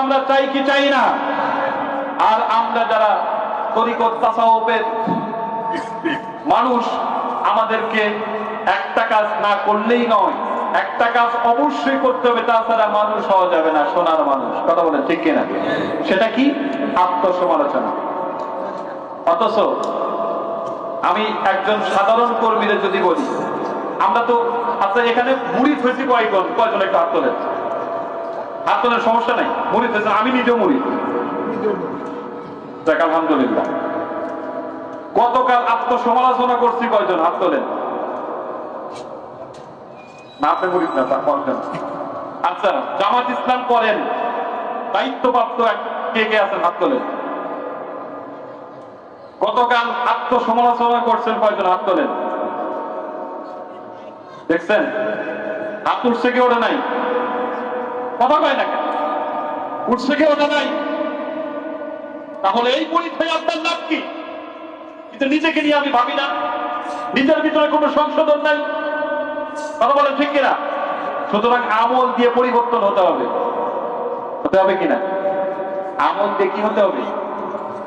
আমরা চাই কি চাই না? আর আমরা যারা তরিকত তাসাউফের মানুষ, আমাদেরকে একটা কাজ না করলেই নয়, একটা কাজ অবশ্যই করতে হবে, তাছাড়া মানুষ হওয়া যাবে না, সোনার মানুষ। কথা বলেন ঠিক কিনা? সেটা কি? আত্মসমালোচনা। অথচ আমি একজন সাধারণ কর্মীদের যদি বলি, আমরা তো আচ্ছা এখানে মুরিদ হয়েছি কয়জন একটু হাত তোলেন। হাত তোলের সমস্যা নাই, মুরিদ হয়েছে, আমি নিজেও মুরিদ। দেখ আলহামদুলিল্লাহ। গতকাল আত্মসমালোচনা করছি কয়জন? হাত তোলেন। না আপনি মুরিদ না, তা করছেন। আচ্ছা জামাত ইসলাম করেন, দায়িত্বপ্রাপ্ত কে কে আছেন? হাত তোলেন। গতকাল আত্মসমালোচনা করছেন কয়জন? হাত তোলেন। দেখছেন হাত উঠছে কি ওঠে নাই? কথা কয় না কেন? উঠছে কি ওঠে নাই? তাহলে এই পরীক্ষায় আপনার লাভ কি? কিন্তু নিজেকে নিয়ে আমি ভাবি না, নিজের ভিতরে কোনো সংশোধন নাই। কথা বলেন ঠিক কিনা? সুতরাং আমল দিয়ে পরিবর্তন হতে হবে। হতে হবে কিনা? আমল দিয়ে কি হতে হবে?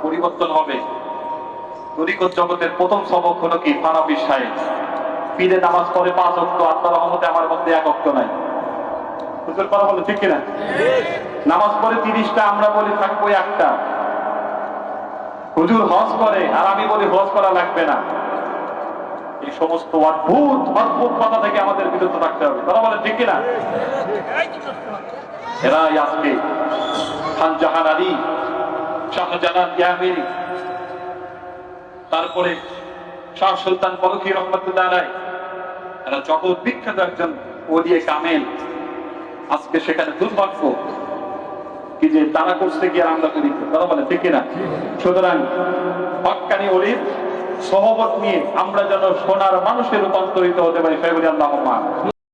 পরিবর্তন হবে। তরিকত জগতের প্রথম সবক হলো কি? ফারাবি সাহেব পীরে নামাজ পড়ে 5 ওয়াক্ত, আল্লাহর রহমতে আমার মধ্যে 1 ওয়াক্ত নাই। হুজুর কথা বলে ঠিক কিনা? নামাজ পড়ে 30টা, আমরা বলি থাকবো 1টা। হুজুর হজ করে, আর আমি বলি হজ করা লাগবে না। এই সমস্ত অদ্ভুত কথা থেকে আমাদের বিরত থাকতে হবে। কথা বলে ঠিক কিনা? এরাই আজকে খান জাহান আলী, শাহজালাল ইয়ামিনী, তারপরে শাহ সুলতান বলখী রহমতুল্লাহ আলাইহি, এরা জগৎ বিখ্যাত একজন ওলিয়ে কামেল। আজকে সেখানে দুর্ভাগ্য কি যে তারা করতে গিয়ে আমরা করি। তারা বলে ঠিক কিনা? সুতরাং হক্কানি ওলির সহবত নিয়ে আমরা যেন সোনার মানুষে রূপান্তরিত হতে পারি। সেই বলি আল্লাহুম্মা।